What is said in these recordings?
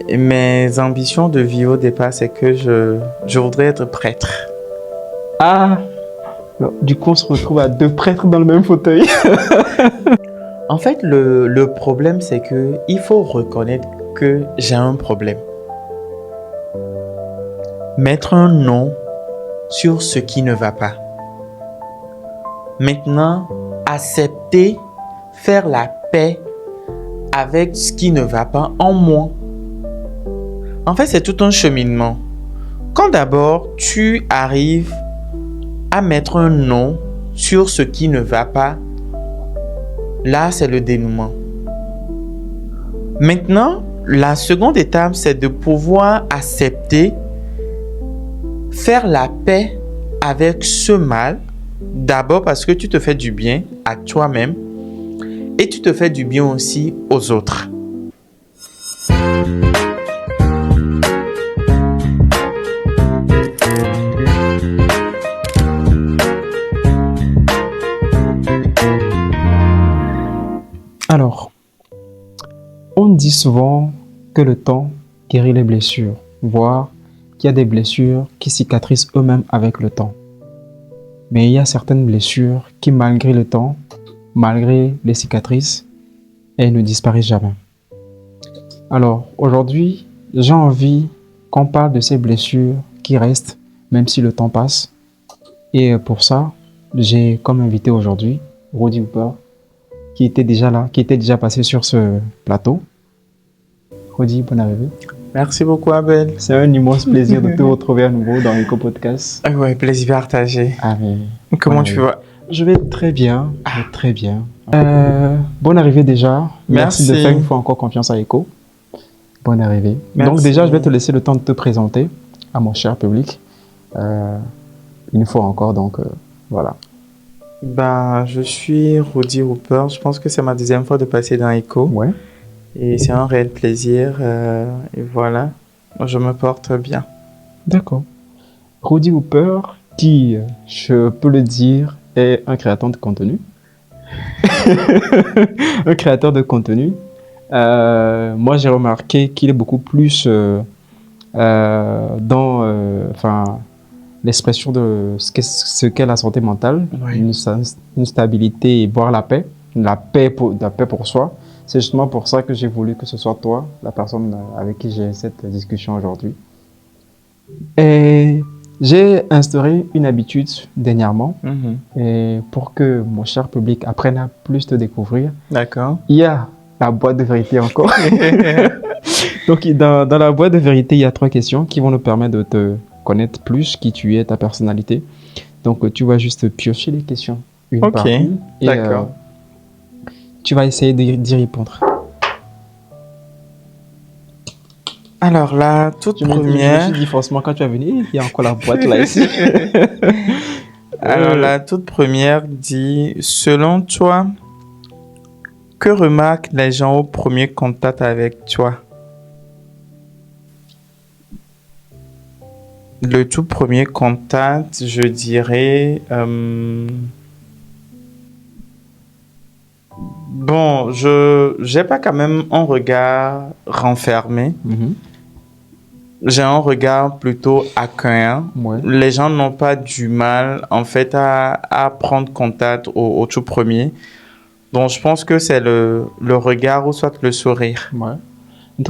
mes ambitions de vie au départ, c'est que je voudrais être prêtre. Ah, alors, du coup, on se retrouve à deux prêtres dans le même fauteuil. En fait, le problème, c'est que il faut reconnaître que j'ai un problème. Mettre un nom sur ce qui ne va pas. Maintenant, accepter, faire la paix avec ce qui ne va pas en moi. En fait, c'est tout un cheminement. Quand d'abord, tu arrives à mettre un nom sur ce qui ne va pas, là, c'est le dénouement. Maintenant, la seconde étape, c'est de pouvoir accepter, faire la paix avec ce mal. D'abord parce que tu te fais du bien à toi-même et tu te fais du bien aussi aux autres. Alors, on dit souvent que le temps guérit les blessures, voire qu'il y a des blessures qui cicatrisent eux-mêmes avec le temps. Mais il y a certaines blessures qui, malgré le temps, malgré les cicatrices, elles ne disparaissent jamais. Alors, aujourd'hui, j'ai envie qu'on parle de ces blessures qui restent, même si le temps passe. Et pour ça, j'ai comme invité aujourd'hui Rudy Hooper, qui était déjà là, qui était déjà passé sur ce plateau. Rudy, bonne arrivée. Merci beaucoup, Abel. C'est un immense plaisir de te retrouver à nouveau dans Eco Podcast. Ouais, plaisir partagé. Ah, mais Comment tu vas? Je vais très bien, je vais très bien. Bonne arrivée déjà. Merci de faire une fois encore confiance à Eco. Bonne arrivée. Merci. Donc déjà, je vais te laisser le temps de te présenter à mon cher public. Une fois encore, donc voilà. Je suis Rudy Hooper. Je pense que c'est ma deuxième fois de passer dans Eco. Ouais. Et c'est un réel plaisir. Et voilà, je me porte bien. D'accord. Rudy Hooper, qui, je peux le dire, est un créateur de contenu. Un créateur de contenu. Moi, j'ai remarqué qu'il est beaucoup plus dans l'expression de ce qu'est la santé mentale, Oui. une stabilité, voire la paix pour soi. C'est justement pour ça que j'ai voulu que ce soit toi, la personne avec qui j'ai cette discussion aujourd'hui. Et j'ai instauré une habitude dernièrement, et pour que mon cher public apprenne à plus te découvrir. D'accord. Il y a la boîte de vérité encore. Donc, dans la boîte de vérité, il y a 3 questions qui vont nous permettre de te connaître plus, qui tu es, ta personnalité. Donc, tu vas juste piocher les questions une par une. Et, d'accord. Tu vas essayer d'y répondre. Alors, la toute première... Je me suis dit forcément, quand tu vas venir, il y a encore la boîte là ici. Alors, la toute première dit, selon toi, que remarquent les gens au premier contact avec toi? Le tout premier contact, je dirais... Bon, j'ai pas quand même un regard renfermé. J'ai un regard plutôt accueillant. Ouais. Les gens n'ont pas du mal, en fait, à prendre contact au tout premier. Donc, je pense que c'est le regard ou soit le sourire. Ouais.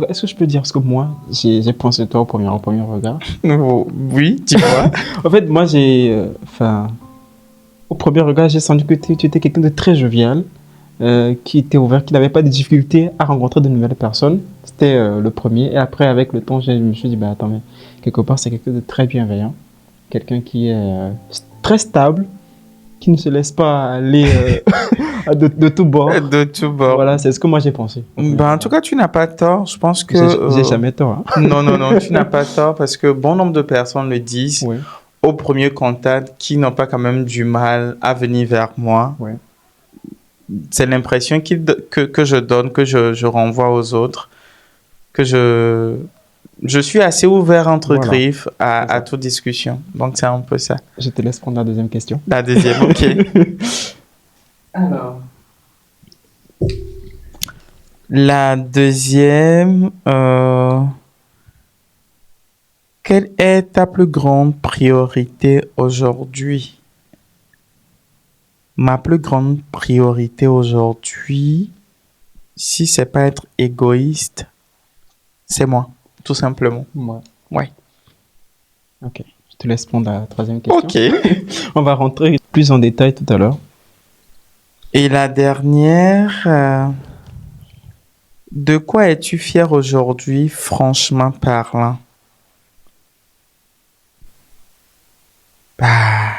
Est-ce que je peux dire, parce que moi, j'ai pensé toi au premier regard. Oui, dis-moi. En fait, moi, au premier regard, j'ai senti que tu étais quelqu'un de très jovial, qui était ouvert, qui n'avait pas de difficulté à rencontrer de nouvelles personnes. C'était le premier. Et après, avec le temps, je me suis dit, attends, mais quelque part, c'est quelqu'un de très bienveillant. Quelqu'un qui est très stable, qui ne se laisse pas aller de tout bord. De tout bord. Voilà, c'est ce que moi j'ai pensé. En tout cas, tu n'as pas tort. Je pense que... J'ai jamais tort. Hein. Non, tu n'as pas tort parce que bon nombre de personnes le disent. Oui. Au premier contact, qui n'ont pas quand même du mal à venir vers moi. Ouais. C'est l'impression que je donne, que je renvoie aux autres, que je suis assez ouvert entre griffes à toute discussion. Donc, c'est un peu ça. Je te laisse prendre la deuxième question. La deuxième, ok. Alors, la deuxième, Quelle est ta plus grande priorité aujourd'hui? Ma plus grande priorité aujourd'hui, si c'est pas être égoïste, c'est moi, tout simplement. Ouais. Ouais. Ok. Je te laisse répondre à la troisième question. Ok. On va rentrer plus en détail tout à l'heure. Et la dernière, de quoi es-tu fier aujourd'hui, franchement parlant? Bah,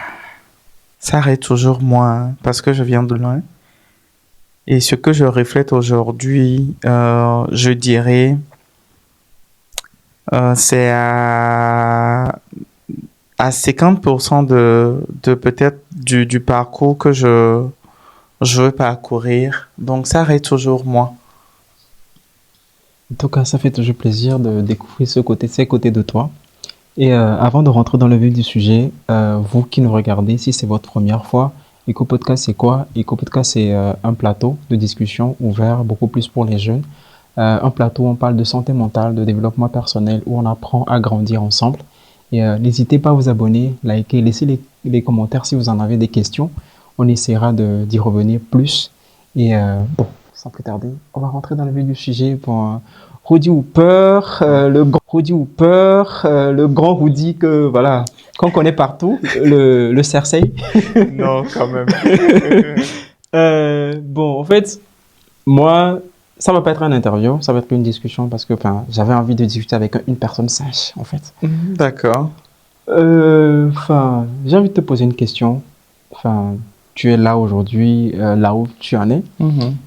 ça reste toujours moi, hein, parce que je viens de loin. Et ce que je reflète aujourd'hui, je dirais, c'est à 50% de peut-être du parcours que je veux parcourir. Donc, ça reste toujours moi. En tout cas, ça fait toujours plaisir de découvrir ces côtés de toi. Et avant de rentrer dans le vif du sujet, vous qui nous regardez, si c'est votre première fois, EcoPodcast, c'est quoi? EcoPodcast, c'est un plateau de discussion ouvert beaucoup plus pour les jeunes. Un plateau où on parle de santé mentale, de développement personnel, où on apprend à grandir ensemble. Et n'hésitez pas à vous abonner, liker, laisser les commentaires si vous en avez des questions. On essaiera d'y revenir plus. Et bon, sans plus tarder, on va rentrer dans le vif du sujet pour Rudy Hooper, le grand Rudy que voilà, qu'on connaît partout, le Cersei. Non, quand même. Bon, en fait, moi, ça va pas être une interview, ça va être une discussion parce que j'avais envie de discuter avec une personne sage, en fait. D'accord. J'ai envie de te poser une question. Tu es là aujourd'hui, là où tu en es.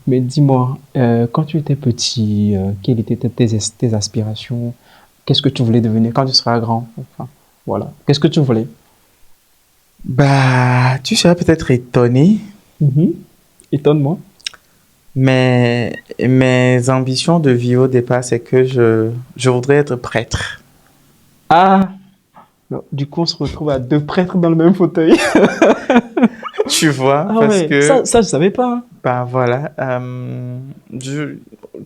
Mais dis-moi, quand tu étais petit, quelles étaient tes aspirations? Qu'est-ce que tu voulais devenir quand tu seras grand? Voilà. Qu'est-ce que tu voulais? Bah, tu serais peut-être étonné, Étonne-moi. mais mes ambitions de vie au départ, c'est que je voudrais être prêtre. Ah! Non, du coup, on se retrouve à deux prêtres dans le même fauteuil. Tu vois, Ah parce ouais, que, ça, je savais pas. Hein. bah voilà,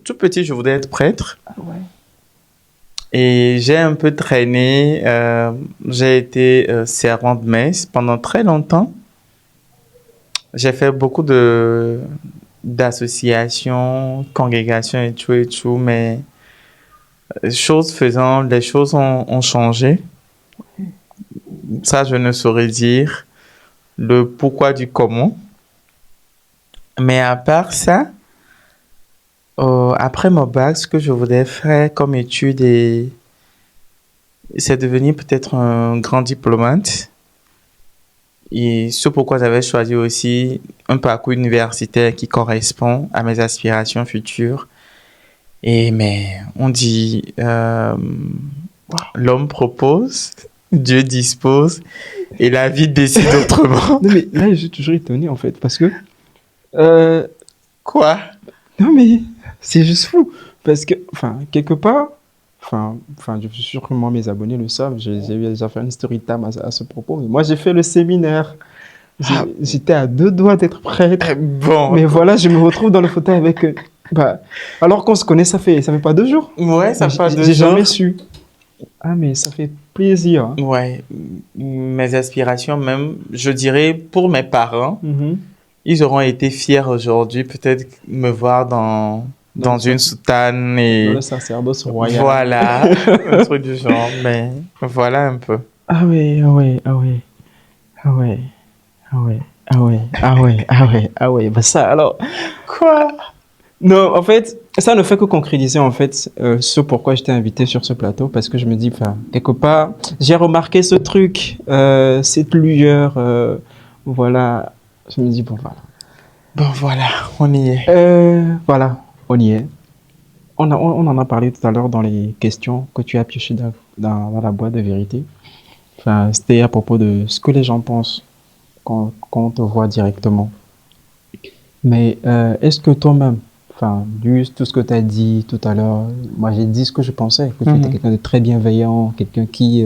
tout petit, je voudrais être prêtre. Ah ouais. Et j'ai un peu traîné, j'ai été servant de messe pendant très longtemps. J'ai fait beaucoup d'associations, congrégations et tout, mais choses faisant, les choses ont changé. Ça, je ne saurais dire le pourquoi du comment. Mais à part ça, après mon bac, ce que je voudrais faire comme étude, c'est devenir peut-être un grand diplomate. Et ce pourquoi j'avais choisi aussi un parcours universitaire qui correspond à mes aspirations futures. Mais on dit, l'homme propose, Dieu dispose, et la vie décide autrement. Non, mais là, je suis toujours étonné, en fait, parce que... euh, Quoi? non, mais c'est juste fou. Parce que, quelque part... je suis sûr que moi, mes abonnés le savent. J'ai déjà fait une story time à ce propos. Mais moi, j'ai fait le séminaire. J'étais à deux doigts d'être prêtre. Bon. Mais voilà, je me retrouve dans le fauteuil avec... alors qu'on se connaît, ça fait pas 2 jours. Ouais, ça fait 2 jours. J'ai jamais su. Ah, mais ça fait plaisir. Hein. Ouais, mes aspirations même, je dirais pour mes parents, ils auront été fiers aujourd'hui, peut-être me voir dans une soutane et... Dans le sacerdoce royal. Voilà, un truc du genre, mais voilà un peu. Ah ouais, ah ouais, ah ouais, ah ouais, ah ouais, ah ouais, ah ouais, ah ouais, ah ouais, bah ça alors... Quoi? Non, en fait, ça ne fait que concrétiser en fait ce pourquoi j'étais invité sur ce plateau, parce que je me dis, quelque part, j'ai remarqué ce truc, cette lueur, voilà, je me dis, bon voilà. Bon voilà, on y est. Voilà, on y est. On en a parlé tout à l'heure dans les questions que tu as piochées dans la boîte de vérité. C'était à propos de ce que les gens pensent quand on te voit directement. Mais est-ce que toi-même, juste tout ce que tu as dit tout à l'heure, moi j'ai dit ce que je pensais, que tu étais quelqu'un de très bienveillant, quelqu'un qui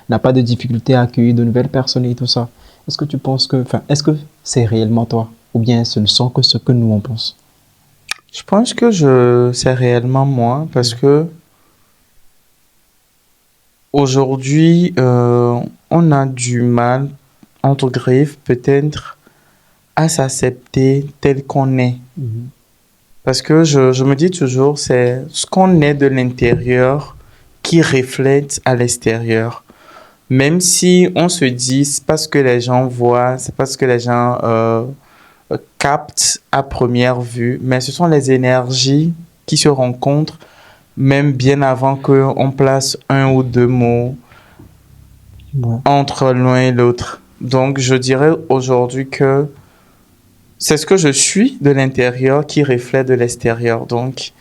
n'a pas de difficulté à accueillir de nouvelles personnes et tout ça. Est-ce que tu penses que, est-ce que c'est réellement toi? Ou bien ce ne sont que ce que nous on pense? Je pense que c'est réellement moi, parce que Aujourd'hui, on a du mal, entre griffes, peut-être, à s'accepter tel qu'on est. Mhm. Parce que je me dis toujours, c'est ce qu'on est de l'intérieur qui reflète à l'extérieur. Même si on se dit, c'est pas ce que les gens voient, c'est pas ce que les gens captent à première vue, mais ce sont les énergies qui se rencontrent même bien avant qu'on place un ou deux mots Ouais. entre l'un et l'autre. Donc, je dirais aujourd'hui que c'est ce que je suis de l'intérieur qui reflète de l'extérieur. Donc,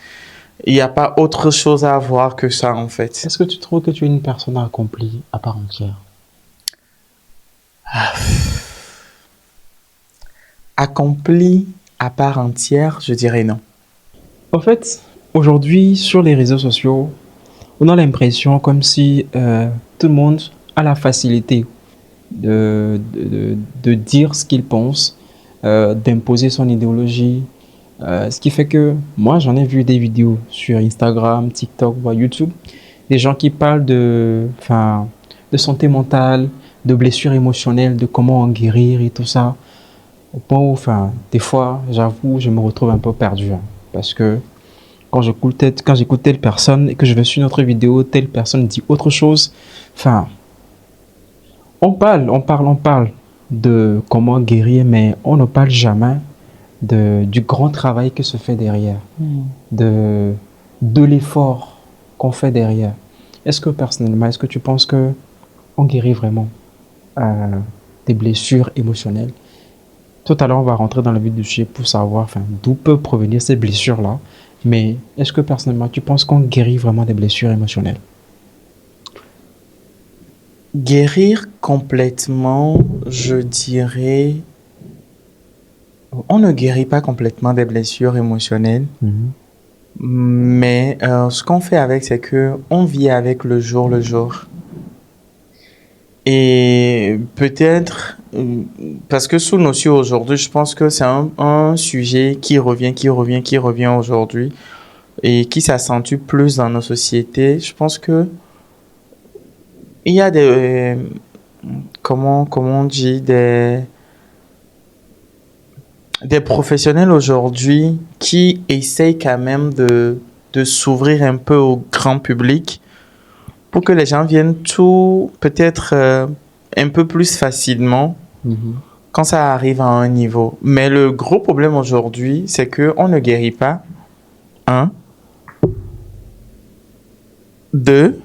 il n'y a pas autre chose à voir que ça, en fait. Est-ce que tu trouves que tu es une personne accomplie à part entière? Accompli à part entière, je dirais non. En fait, aujourd'hui, sur les réseaux sociaux, on a l'impression comme si tout le monde a la facilité de dire ce qu'il pense, d'imposer son idéologie. Ce qui fait que moi, j'en ai vu des vidéos sur Instagram, TikTok, voire YouTube, des gens qui parlent enfin, de santé mentale, de blessures émotionnelles, de comment en guérir et tout ça. Au point où, enfin, des fois, j'avoue, je me retrouve un peu perdu, hein, parce que quand j'écoute telle personne et que je vais sur une autre vidéo, telle personne dit autre chose. Enfin, on parle de comment guérir, mais on ne parle jamais du grand travail que se fait derrière, de, de l'effort qu'on fait derrière. Est-ce que personnellement, est-ce que tu penses que on guérit vraiment des blessures émotionnelles? Tout à l'heure, on va rentrer dans le vif du sujet pour savoir enfin, d'où peuvent provenir ces blessures-là. Mais est-ce que personnellement, tu penses qu'on guérit vraiment des blessures émotionnelles? Guérir complètement, je dirais, on ne guérit pas complètement des blessures émotionnelles, Mhm. mais ce qu'on fait avec, c'est que on vit avec le jour. Et peut-être, parce que sous nos cieux aujourd'hui, je pense que c'est un sujet qui revient aujourd'hui et qui s'accentue plus dans nos sociétés. Je pense que il y a comment on dit, des professionnels aujourd'hui qui essayent quand même de s'ouvrir un peu au grand public pour que les gens viennent tout peut-être un peu plus facilement Mhm. quand ça arrive à un niveau. Mais le gros problème aujourd'hui, c'est que on ne guérit pas. Un. Deux,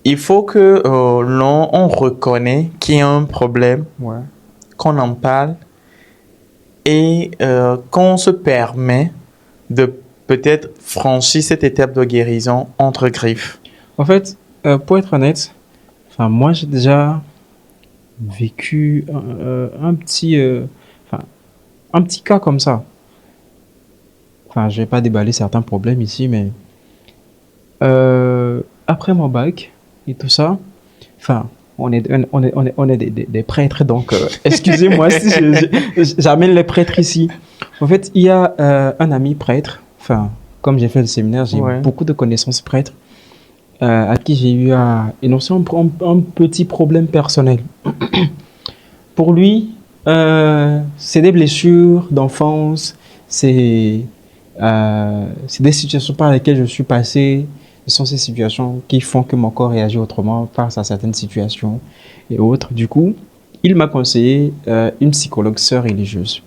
il faut que on reconnaît qu'il y a un problème, Ouais. qu'on en parle et qu'on se permet de peut-être franchir cette étape de guérison entre griffes. En fait, pour être honnête, enfin, moi, j'ai déjà vécu enfin, un petit cas comme ça. Enfin, je vais pas déballer certains problèmes ici, mais après mon bac et tout ça, enfin, on est des prêtres, donc excusez-moi si j'amène les prêtres ici. En fait, il y a un ami prêtre, enfin, comme j'ai fait le séminaire, j'ai Ouais. beaucoup de connaissances prêtres, à qui j'ai eu à énoncer un petit problème personnel. Pour lui, c'est des blessures d'enfance, c'est c'est des situations par lesquelles je suis passé. Ce sont ces situations qui font que mon corps réagit autrement face à certaines situations et autres. Du coup, il m'a conseillé une psychologue sœur religieuse.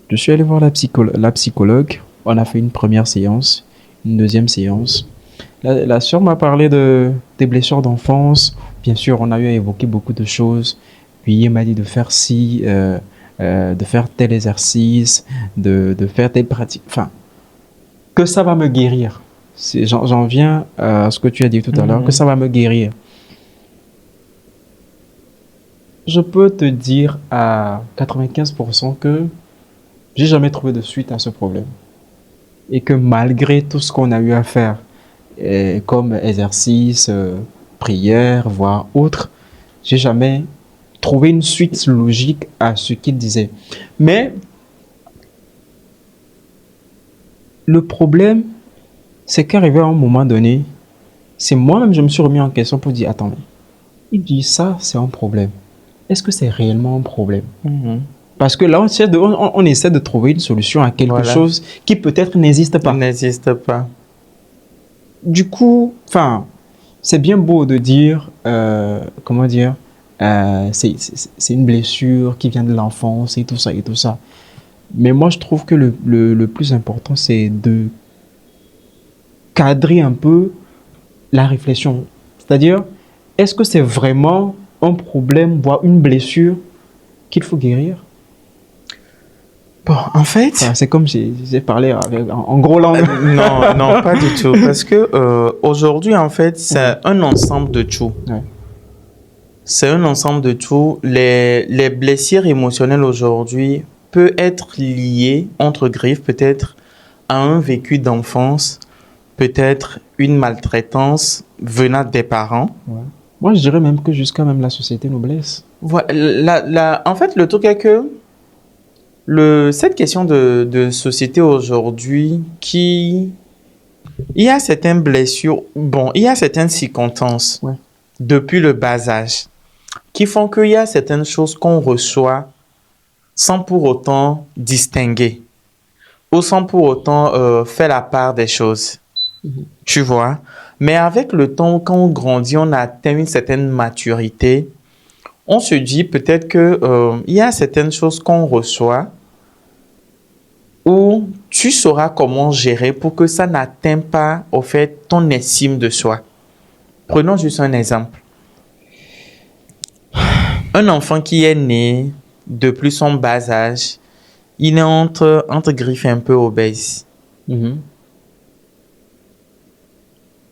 Je suis allé voir la psychologue. On a fait une première séance, une deuxième séance. La sœur m'a parlé des blessures d'enfance. Bien sûr, on a eu à évoquer beaucoup de choses. Puis elle m'a dit de faire ci, de faire tel exercice, de faire telle pratique. Enfin, que ça va me guérir. J'en viens à ce que tu as dit tout à l'heure, que ça va me guérir. Je peux te dire à 95% que j'ai jamais trouvé de suite à ce problème. Et que malgré tout ce qu'on a eu à faire, comme exercice, prière, voire autre, j'ai jamais trouvé une suite logique à ce qu'il disait. Mais le problème, c'est qu'arrivé à un moment donné, c'est moi-même, je me suis remis en question pour dire, attends, il dit ça, c'est un problème. Est-ce que c'est réellement un problème? Parce que là, on essaie de trouver une solution à quelque Voilà. chose qui peut-être n'existe pas. Il n'existe pas. Du coup, enfin, c'est bien beau de dire, comment dire, c'est une blessure qui vient de l'enfance et tout ça et tout ça. Mais moi, je trouve que le plus important, c'est de cadrer un peu la réflexion. C'est-à-dire, est-ce que c'est vraiment un problème, voire une blessure qu'il faut guérir? Bon, en fait, Enfin, c'est comme si j'ai parlé en gros langue. non, non, pas du tout. Parce que aujourd'hui, en fait, c'est un ensemble de tout. Ouais. C'est un ensemble de tout. Les blessures émotionnelles aujourd'hui peuvent être liées, entre griffes, peut-être à un vécu d'enfance, peut-être une maltraitance venant des parents. Ouais. Moi, je dirais même que jusqu'à même la société nous blesse. Voilà, en fait, le truc est que cette question de société aujourd'hui, il y a certaines blessures, bon, il y a certaines circonstances Ouais. depuis le bas âge qui font qu'il y a certaines choses qu'on reçoit sans pour autant distinguer ou sans pour autant faire la part des choses. Tu vois? Mais avec le temps, quand on grandit, on atteint une certaine maturité, on se dit peut-être que il y a certaines choses qu'on reçoit où tu sauras comment gérer pour que ça n'atteigne pas, au fait, ton estime de soi. Prenons juste un exemple. Un enfant qui est né depuis son bas âge, il est entre griffes un peu obèse.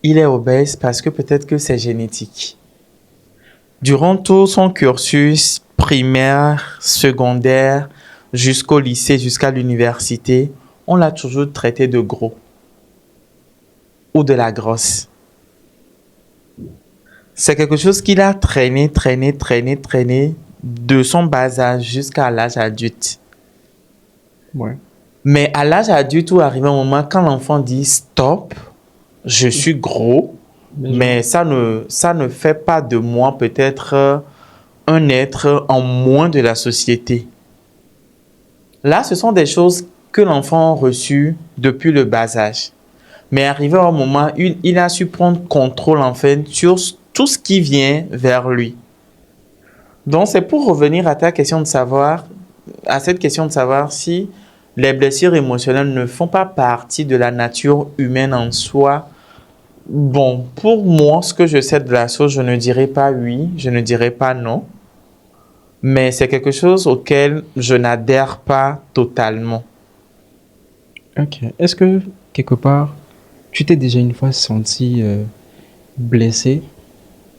Il est obèse parce que peut-être que c'est génétique. Durant tout son cursus primaire, secondaire, jusqu'au lycée, jusqu'à l'université, on l'a toujours traité de gros ou de la grosse. C'est quelque chose qu'il a traîné de son bas âge jusqu'à l'âge adulte. Ouais. Mais à l'âge adulte, où arrive un moment quand l'enfant dit stop, je suis gros, mais ça ne fait pas de moi peut-être un être en moins de la société. Là, ce sont des choses que l'enfant a reçues depuis le bas âge. Mais arrivé à un moment, il a su prendre contrôle en fait sur tout ce qui vient vers lui. Donc, c'est pour revenir à ta question de savoir, à cette question de savoir si les blessures émotionnelles ne font pas partie de la nature humaine en soi. Bon, pour moi, ce que je sais de la chose, je ne dirais pas oui, je ne dirais pas non. Mais c'est quelque chose auquel je n'adhère pas totalement. Ok. Est-ce que, quelque part, tu t'es déjà une fois senti blessé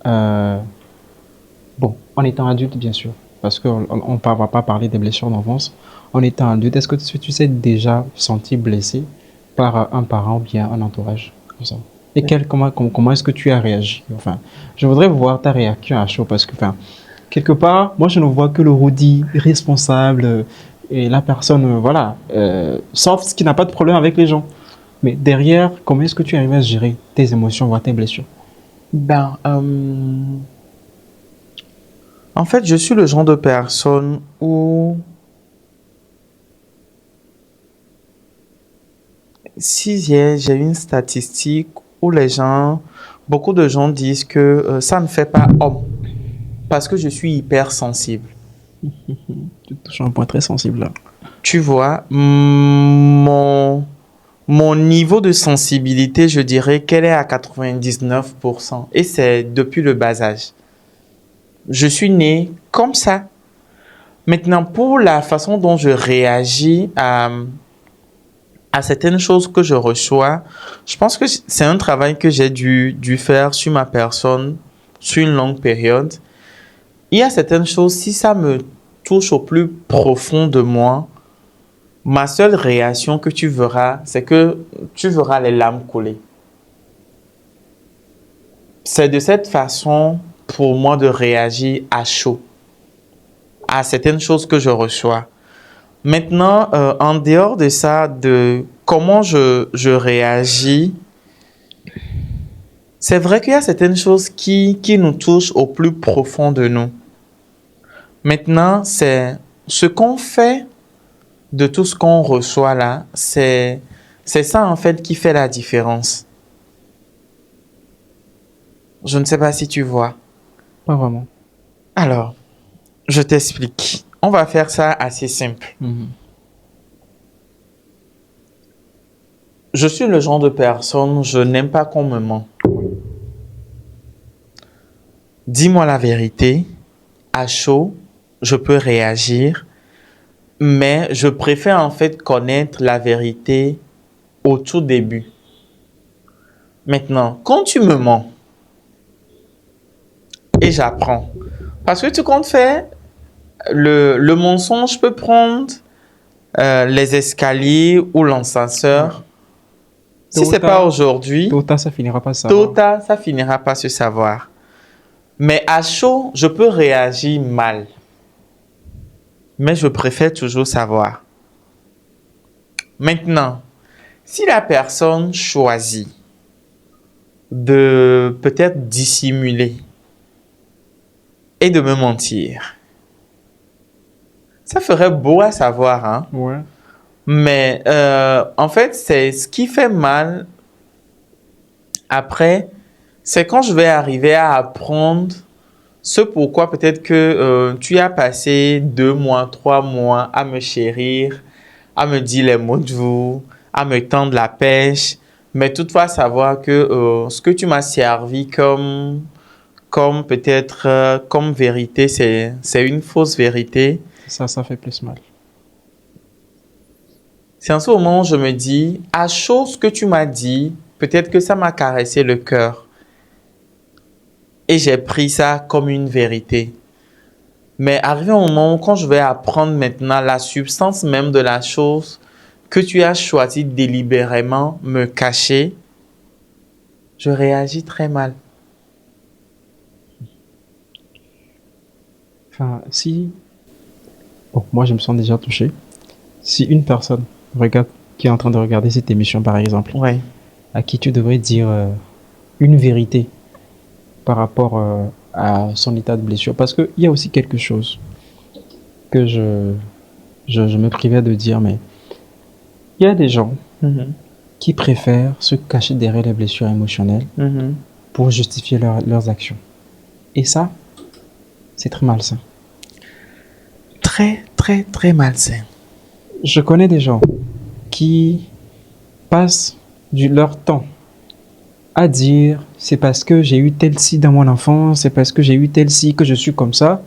bon, en étant adulte, bien sûr, parce qu'on ne va pas parler des blessures d'enfance. En étant adulte, est-ce que tu t'es déjà senti blessé par un parent ou bien un entourage comme ça? Et comment est-ce que tu as réagi? Enfin, je voudrais voir ta réaction à chaud parce que, enfin, quelque part, moi, je ne vois que le roadie responsable et la personne, voilà, soft, qui n'a pas de problème avec les gens. Mais derrière, comment est-ce que tu arrives à gérer tes émotions, voire tes blessures? En fait, je suis le genre de personne où si j'ai une statistique où beaucoup de gens disent que ça ne fait pas homme parce que je suis hypersensible. Tu touches un point très sensible là. Tu vois, mon niveau de sensibilité, je dirais qu'elle est à 99%. Et c'est depuis le bas âge. Je suis né comme ça. Maintenant, pour la façon dont je réagis à certaines choses que je reçois, je pense que c'est un travail que j'ai dû faire sur ma personne sur une longue période. Il y a certaines choses, si ça me touche au plus profond de moi, ma seule réaction que tu verras, c'est que tu verras les larmes couler. C'est de cette façon pour moi de réagir à chaud à certaines choses que je reçois. Maintenant, en dehors de ça, de comment je réagis, C'est vrai qu'il y a certaines choses qui nous touchent au plus profond de nous. Maintenant, c'est ce qu'on fait de tout ce qu'on reçoit là, c'est ça en fait qui fait la différence. Je ne sais pas si tu vois. Pas vraiment. Alors, je t'explique. On va faire ça assez simple. Je suis le genre de personne, je n'aime pas qu'on me ment. Dis-moi la vérité. À chaud, je peux réagir, mais je préfère en fait connaître la vérité au tout début. Maintenant, quand tu me mens et j'apprends, parce que tu comptes faire le mensonge peut prendre les escaliers ou l'ascenseur. Si c'est pas aujourd'hui, Tôt ou tard, ça finira par se tôt ou savoir. tard, ça finira par se savoir. Mais à chaud, je peux réagir mal. Mais je préfère toujours savoir. Maintenant, si la personne choisit de peut-être dissimuler et de me mentir, ça ferait beau à savoir, hein? Ouais. Mais en fait, c'est ce qui fait mal après, c'est quand je vais arriver à apprendre ce pourquoi peut-être que tu as passé 2 mois, 3 mois à me chérir, à me dire les mots de vous, à me tendre la pêche, mais toutefois savoir que ce que tu m'as servi comme peut-être comme vérité, c'est une fausse vérité. Ça fait plus mal. C'est en ce moment où je me dis, à chaud ce que tu m'as dit, peut-être que ça m'a caressé le cœur. Et j'ai pris ça comme une vérité. Mais arrivé au moment où quand je vais apprendre maintenant la substance même de la chose que tu as choisi délibérément me cacher, je réagis très mal. Enfin, si... Bon, moi, je me sens déjà touché. Si une personne regarde, qui est en train de regarder cette émission, par exemple, Ouais. à qui tu devrais dire une vérité par rapport à son état de blessure. Parce qu'il y a aussi quelque chose que je me privais de dire, mais il y a des gens qui préfèrent se cacher derrière les blessures émotionnelles pour justifier leurs actions. Et ça, c'est très malsain. Très, très, très malsain. Je connais des gens qui passent leur temps à dire c'est parce que j'ai eu tel ci dans mon enfance, c'est parce que j'ai eu tel ci que je suis comme ça,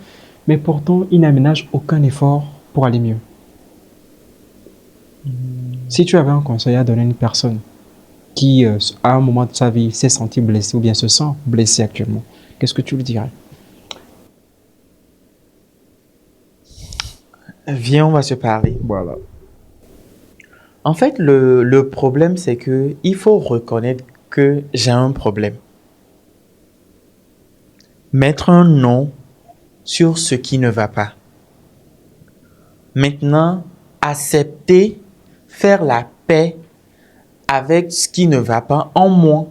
mais pourtant ils n'aménagent aucun effort pour aller mieux. Si tu avais un conseil à donner à une personne qui, à un moment de sa vie, s'est sentie blessée ou bien se sent blessée actuellement, qu'est-ce que tu lui dirais? Viens, on va se parler. Voilà. En fait, le problème, c'est que il faut reconnaître que j'ai un problème. Mettre un nom sur ce qui ne va pas. Maintenant, accepter, faire la paix avec ce qui ne va pas en moi.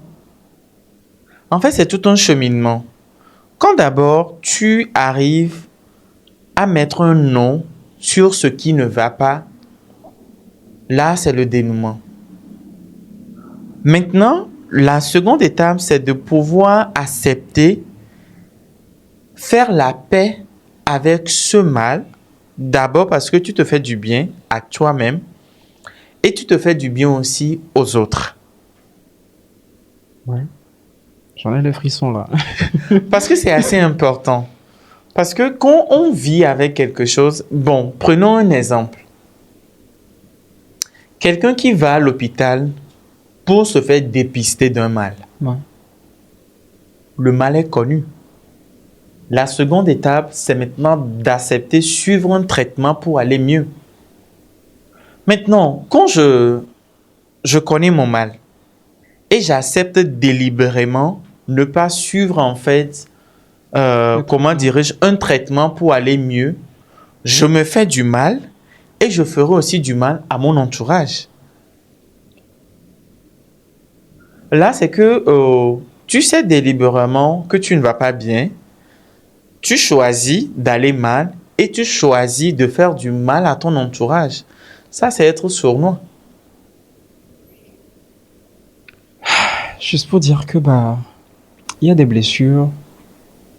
En fait, c'est tout un cheminement. Quand d'abord, tu arrives à mettre un nom sur ce qui ne va pas, là, c'est le dénouement. Maintenant, la seconde étape, c'est de pouvoir accepter, faire la paix avec ce mal, d'abord parce que tu te fais du bien à toi-même et tu te fais du bien aussi aux autres. Ouais. J'en ai le frisson là. Parce que c'est assez important. Parce que quand on vit avec quelque chose, bon, prenons un exemple. Quelqu'un qui va à l'hôpital pour se faire dépister d'un mal. Ouais. Le mal est connu. La seconde étape, c'est maintenant d'accepter, suivre un traitement pour aller mieux. Maintenant, quand je connais mon mal et j'accepte délibérément ne pas suivre en fait, comment dirais-je, un traitement pour aller mieux, je me fais du mal et je ferai aussi du mal à mon entourage. Là, c'est que Tu sais délibérément que tu ne vas pas bien. Tu choisis d'aller mal et tu choisis de faire du mal à ton entourage. Ça, c'est être sournois. Juste pour dire que il y a des blessures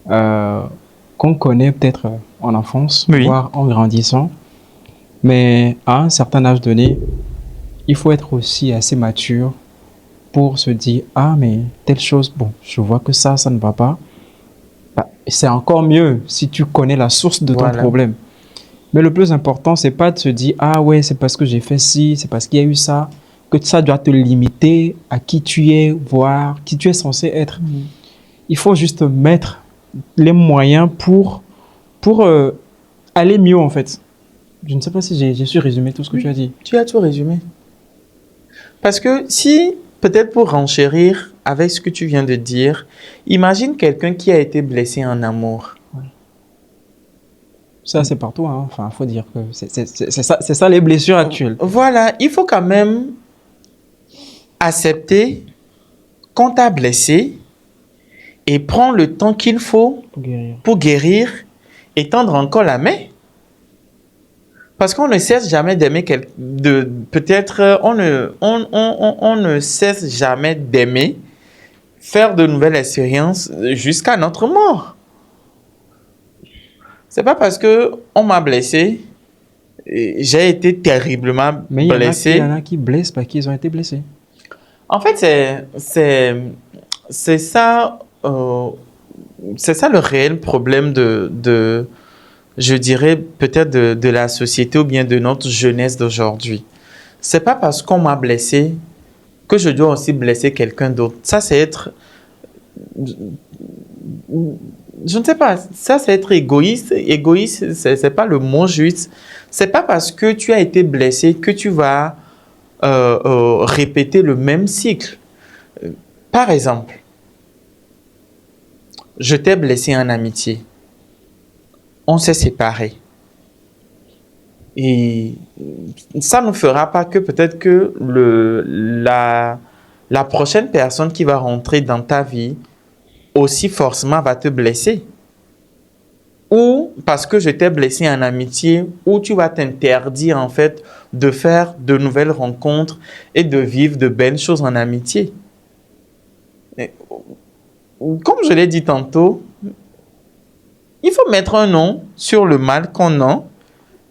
qu'on connaît peut-être en enfance, Oui. voire en grandissant. Mais à un certain âge donné, il faut être aussi assez mature pour se dire, ah, mais telle chose, bon, je vois que ça ne va pas. C'est encore mieux si tu connais la source de ton Voilà. problème. Mais le plus important, c'est pas de se dire, ah ouais, c'est parce que j'ai fait ci, c'est parce qu'il y a eu ça, que ça doit te limiter à qui tu es, voire qui tu es censé être. Il faut juste mettre les moyens pour aller mieux, en fait. Je ne sais pas si j'ai su résumer tout ce que tu as dit. Tu as tout résumé. Parce que si, peut-être pour renchérir avec ce que tu viens de dire, imagine quelqu'un qui a été blessé en amour. Ça, c'est partout. Hein. Enfin, il faut dire que c'est ça les blessures actuelles. Voilà, il faut quand même accepter qu'on t'a blessé et prendre le temps qu'il faut pour guérir et tendre encore la main. Parce qu'on ne cesse jamais d'aimer peut-être on ne cesse jamais d'aimer faire de nouvelles expériences jusqu'à notre mort. C'est pas parce que on m'a blessé, j'ai été terriblement blessé. Mais il y en a qui blessent parce qu'ils ont été blessés. En fait, c'est ça le réel problème je dirais peut-être de la société ou bien de notre jeunesse d'aujourd'hui. C'est pas parce qu'on m'a blessé que je dois aussi blesser quelqu'un d'autre. Ça, c'est être... Je ne sais pas, ça c'est être égoïste. Égoïste, c'est pas le mot juste. C'est pas parce que tu as été blessé que tu vas répéter le même cycle. Par exemple, je t'ai blessé en amitié. On s'est séparés. Et ça ne fera pas que peut-être que la prochaine personne qui va rentrer dans ta vie aussi forcément va te blesser. Ou parce que je t'ai blessé en amitié, ou tu vas t'interdire en fait de faire de nouvelles rencontres et de vivre de belles choses en amitié. Et, comme je l'ai dit tantôt, il faut mettre un nom sur le mal qu'on a,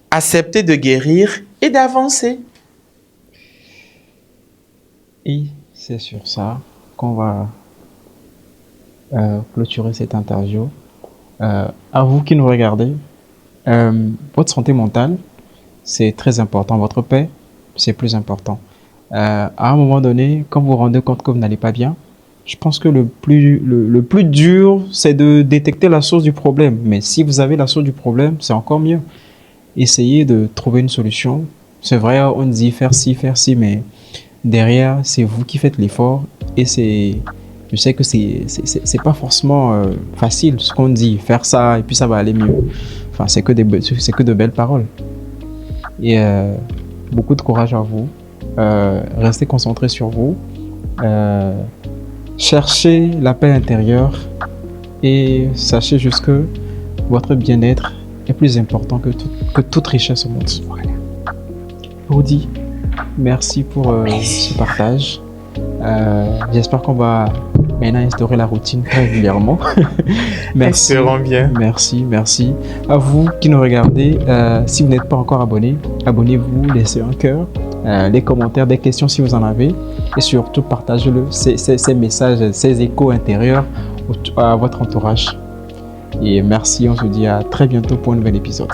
accepter de guérir et d'avancer. Et c'est sur ça qu'on va clôturer cette interview. À vous qui nous regardez, votre santé mentale, c'est très important. Votre paix, c'est plus important. À un moment donné, quand vous vous rendez compte que vous n'allez pas bien, je pense que le plus dur, c'est de détecter la source du problème. Mais si vous avez la source du problème, c'est encore mieux. Essayez de trouver une solution. C'est vrai, on dit faire ci, mais derrière, c'est vous qui faites l'effort. Et je sais que c'est pas forcément facile ce qu'on dit, faire ça et puis ça va aller mieux. Enfin, c'est que de belles paroles. Et beaucoup de courage à vous. Restez concentrés sur vous. Cherchez la paix intérieure et sachez juste que votre bien-être est plus important que toute richesse au monde. Voilà. Rudy, merci pour ce partage. J'espère qu'on va maintenant instaurer la routine très régulièrement. Merci. Espérons bien. Merci. À vous qui nous regardez, si vous n'êtes pas encore abonné, abonnez-vous, laissez un cœur, les commentaires, des questions si vous en avez. Et surtout, partagez-le, ces messages, ces échos intérieurs à votre entourage. Et merci, on se dit à très bientôt pour un nouvel épisode.